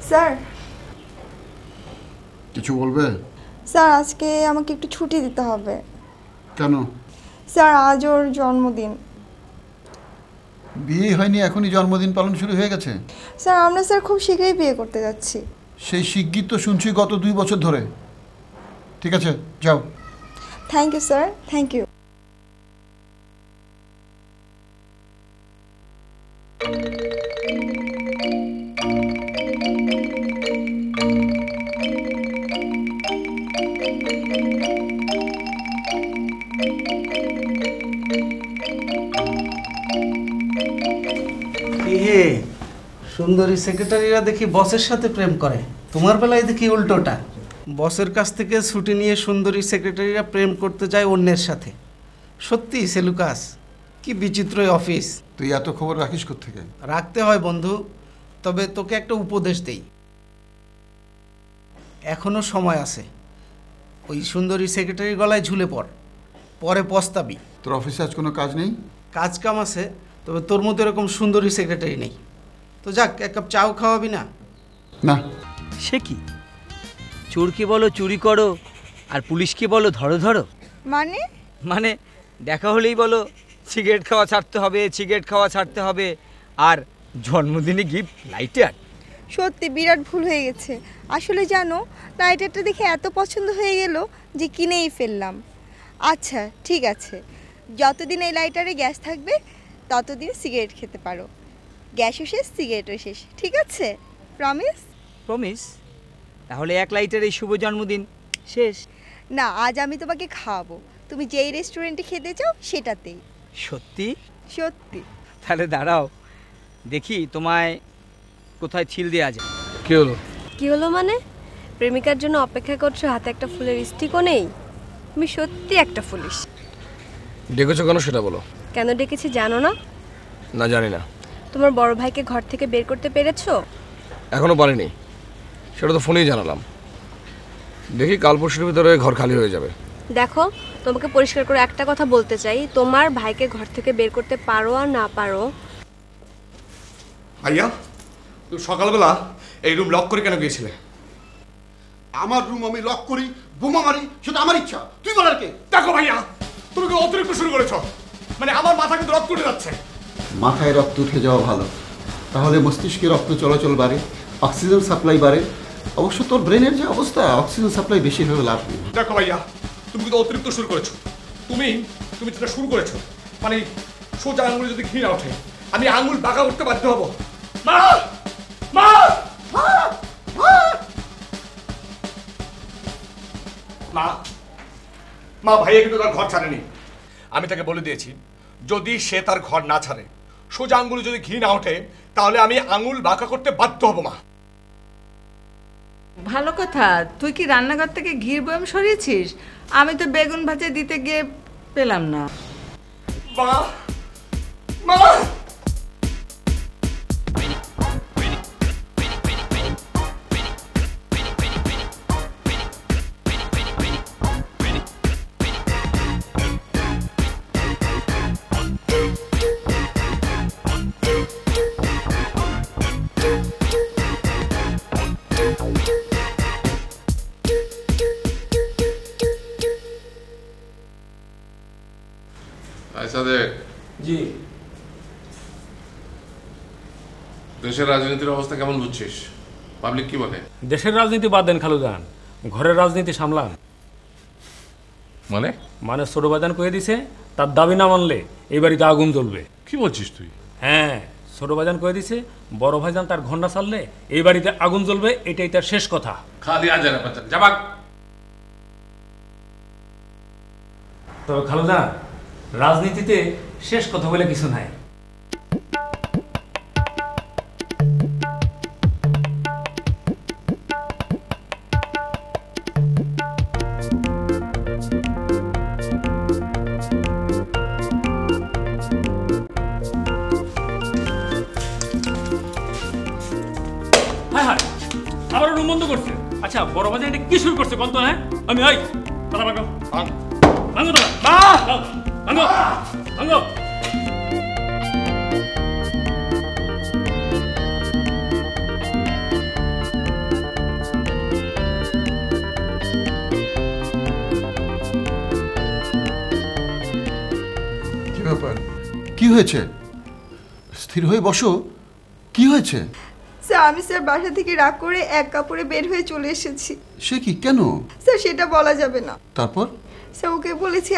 Sir কিছু বলবে? Sir আজকে আমাকে একটু ছুটি দিতে হবে। কেন? স্যার আজ ওর জন্মদিন। বিয়ে হয়নি এখনই জন্মদিন পালন শুরু হয়ে গেছে? স্যার আমরা স্যার খুব শীঘ্রই বিয়ে করতে যাচ্ছি। সেই শিগগির তো শুনছি গত 2 বছর ধরে। ঠিক আছে যাও। Thank you sir, thank you. সুন্দরী সেক্রেটারিরা দেখি বসের সাথে প্রেম করে, তোমার বেলায় দেখি উল্টোটা। বসের কাছ থেকে ছুটি নিয়ে সুন্দরী সেক্রেটারিরা প্রেম করতে যায় অন্যের সাথে। সত্যি সেলুকাস, কি বিচিত্র অফিস। তুই এত খবর রাখিস কোত্থেকে? রাখতে হয় বন্ধু, তবে তোকে একটা উপদেশ দেই, এখনো সময় আছে। ওই সুন্দরী সেক্রেটারির গলায় ঝুলে পড়, পরে পস্তাবি। তোর অফিসে আজ কোনো কাজ নেই? কাজ কাম আছে, তবে তোর মতো এরকম সুন্দরী সেক্রেটারি নেই। তো যাক, এক কাপ চাও খাওয়াবি না? না। সে কি, চোরকে বলো চুরি করো আর পুলিশকে বলো ধরো ধরো? মানে দেখা হলেই বলো সিগারেট খাওয়া ছাড়তে হবে, সিগারেট খাওয়া ছাড়তে হবে, আর জন্মদিনে গিফট লাইটার। সত্যি বিরাট ভুল হয়ে গেছে। আসলে জানো, লাইটারটা দেখে এত পছন্দ হয়ে গেল যে কিনেই ফেললাম। আচ্ছা ঠিক আছে, যতদিন এই লাইটারে গ্যাস থাকবে ততদিন সিগারেট খেতে পারো। গ্যাসও শেষ, সিগারেটও শেষ, ঠিক আছে? প্রমিস? প্রমিস? তাহলে এক লাইটার এই শুভ জন্মদিন শেষ। না, আজ আমি তোমাকে খাওয়াবো। তুমি যেই রেস্টুরেন্টে খেতে চাও সেটাতেই। সত্যি? সত্যি। তাহলে দাঁড়াও দেখি তোমায় কোথায় ছিল দেওয়া যায়। কি হলো? কি হলো মানে? প্রেমিকার জন্য অপেক্ষা করছো, হাতে একটা ফুলের স্টিকও নেই? তুমি সত্যি একটা ফুলিশ। ডেকেছো কেন সেটা বলো। কেন ডেকেছি জানো না? না, জানি না। তোমার বড় ভাইকে ঘর থেকে বের করতে পেরেছো? এখনো পারিনি, সেটা তো ফোনেই জানালাম। দেখি কাল পরশুর ভিতরে ঘর খালি হয়ে যাবে। দেখো, তোমাকে পরিষ্কার করে একটা কথা বলতে চাই, তোমার ভাইকে ঘর থেকে বের করতে পারো আর না পারো। ভাইয়া, তুমি সকালবেলা এই রুম লক করে কেন গিয়েছিলে? আমার রুম আমি লক করি, বোমা মারি, সেটা আমার ইচ্ছা। তুই বলার কে? দেখো ভাইয়া, তুমি কি অতিরিক্ত শুরু করেছো? মানে আমার মাথা কিন্তু রক্ত উঠে যাচ্ছে। মাথায় রক্ত উঠে যাওয়া ভালো, তাহলে মস্তিষ্কে রক্ত চলাচল বাড়ে, অক্সিজেন সাপ্লাই বাড়ে। অবশ্য তোর ব্রেনের যে অবস্থা, অক্সিজেন সাপ্লাই বেশি হয়ে লাভ নেই। দেখো ভাইয়া, তুমি কিন্তু অতিরিক্ত শুরু করেছো। তুমি যেটা শুরু করেছো, মানে সোজা আঙুলে যদি ঘি না ওঠে, আমি আঙুল বাঁকা করতে বাধ্য হবো। মা! মা! মা! মা, ভাইয়া কিন্তু তার ঘর ছাড়েনি। আমি তাকে বলে দিয়েছি, যদি সে তার ঘর না ছাড়ে, সোজা আঙ্গুলে যদি ঘি না ওঠে, তাহলে আমি আঙুল বাঁকা করতে বাধ্য হব। মা, ভালো কথা, তুই কি রান্নাঘর থেকে ঘির বয়ম সরিয়েছিস? আমি তো বেগুন ভাজা দিতে গিয়ে পেলাম না। মা! মা! জি, দেশের রাজনীতির অবস্থা কেমন বুঝছিস? পাবলিক কি বলে? দেশের রাজনীতি বাদ দেন খালুজান, ঘরের রাজনীতি সামলান। মানে ছোট বাজান কয়ে দিছে, তার দাবি না মানলে এই বাড়িতে আগুন জ্বলবে। কি বলছিস তুই? হ্যাঁ, ছোট বাজান কয়ে দিছে, বড় ভাইজান তার ঘন্টা ছাড়লে এই বাড়িতে আগুন জ্বলবে, এটাই তার শেষ কথা। খালি আজারা বাচ্চা যাবাক। তবে খালুজান, রাজনীতিতে শেষ কথা বলে কিছু নাই। হ্যাঁ হ্যাঁ, আবার রুম বন্ধ করছে। আচ্ছা, বড় বাজার এটা কি শুরু করছে বলতো? হ্যাঁ, আমি ওই কথা ভাঙো ভাঙো দাদা, ভাঙো ভাঙো। হয়েছে? স্থির হয়ে বসো। কি হয়েছে? স্যার আমি স্যার বাসা থেকে রাগ করে এক কাপড়ে বের হয়ে চলে এসেছি। সে কি, কেন? স্যার সেটা বলা যাবে না। তারপর? স্যার ওকে বলেছি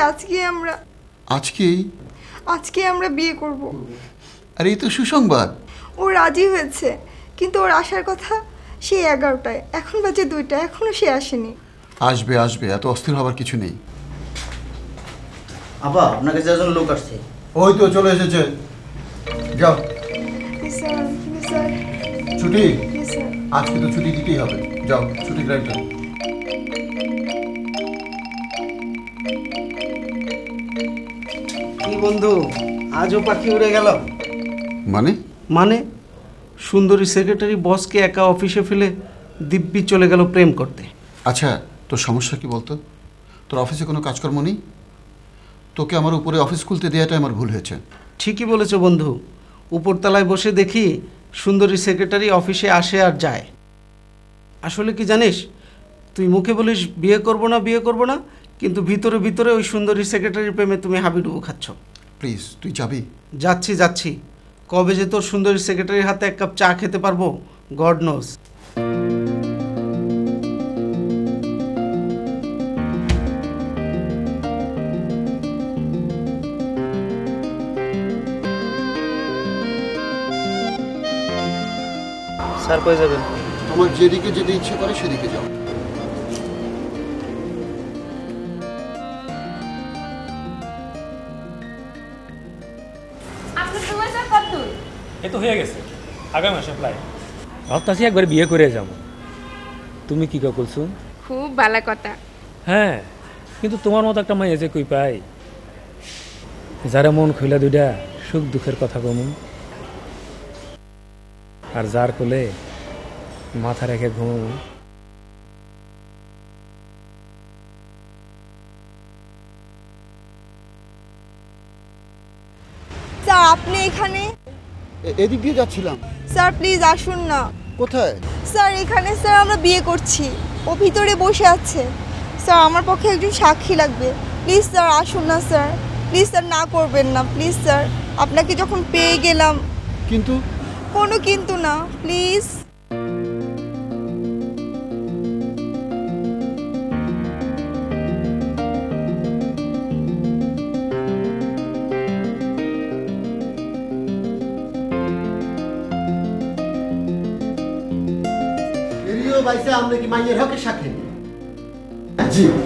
আজকে আমরা বিয়ে করব। আর এই তো সুসংবাদ। ও রাজি হয়েছে, কিন্তু ওর আসার কথা সেই 11টায়, এখন বাজে 2টা, এখনো সে আসেনি। আসবে আসবে, এত অস্থির হবার কিছু নেই। আপা আপনার কাছে একজন লোক আসছে। ওই তো চলে এসেছে, যাও। স্যার স্যার ছুটি? স্যার আজকে তো ছুটি দিতেই হবে, যাও ছুটি গ্রান্ট। কি বন্ধু, আজও পাখি উড়ে গেল? মানে? মানে সুন্দরী সেক্রেটারি বসকে একা অফিসে ফেলে দিব্যি চলে গেল প্রেম করতে। আচ্ছা, তোর সমস্যা কি বলতো? তোর অফিসে কোনো কাজকর্ম নেই? তোকে আমার উপরে অফিস খুলতে দেওয়াটাই আমার ভুল হয়েছে। ঠিকই বলেছো বন্ধু, উপরতলায় বসে দেখি সুন্দরী সেক্রেটারি অফিসে আসে আর যায়। আসলে কি জানিস, তুই মুখে বলিস বিয়ে করব না, কিন্তু ভিতরে ভিতরে ওই সুন্দরী সেক্রেটারির প্রেমে তুমি হাবিডুবু খাচ্ছ। প্লিজ তুই যাবি? যাচ্ছি। কবে যে তোর সুন্দরী সেক্রেটারির হাতে এক কাপ চা খেতে পারবো, গড নোজ। স্যার কই যাবেন? তোমার যেদিকে যেতে ইচ্ছে করে সেদিকে যাও। এ তো হয়ে গেছে, আগামী মাসে প্রায় ভাবতাছি একবার বিয়ে করে যাব। তুমি কি কুলসুম? খুব ভালো কথা। হ্যাঁ, কিন্তু তোমার মতো একটা মাইয়া যে কই পাই, যারা মন খুইলা দুইটা সুখ দুঃখের কথা কমু, আর যার কোলে মাথা রেখে ঘুমাবো। স্যার আপনি এখানে? এদিক দিয়ে যাচ্ছিলাম। স্যার প্লিজ আসুন না। কোথায়? স্যার এখানে। স্যার আমরা বিয়ে করছি, ও ভিতরে বসে আছে। স্যার আমার পক্ষে একজন সাক্ষী লাগবে, প্লিজ স্যার আসুন না স্যার, প্লিজ স্যার, না করবেন না প্লিজ স্যার, আপনাকে যখন পেয়ে গেলাম। কিন্তু? কোনো কিন্তু না, প্লিজ। বাইসে আমরা কি মাইয়ের হকের সাক্ষী? জি।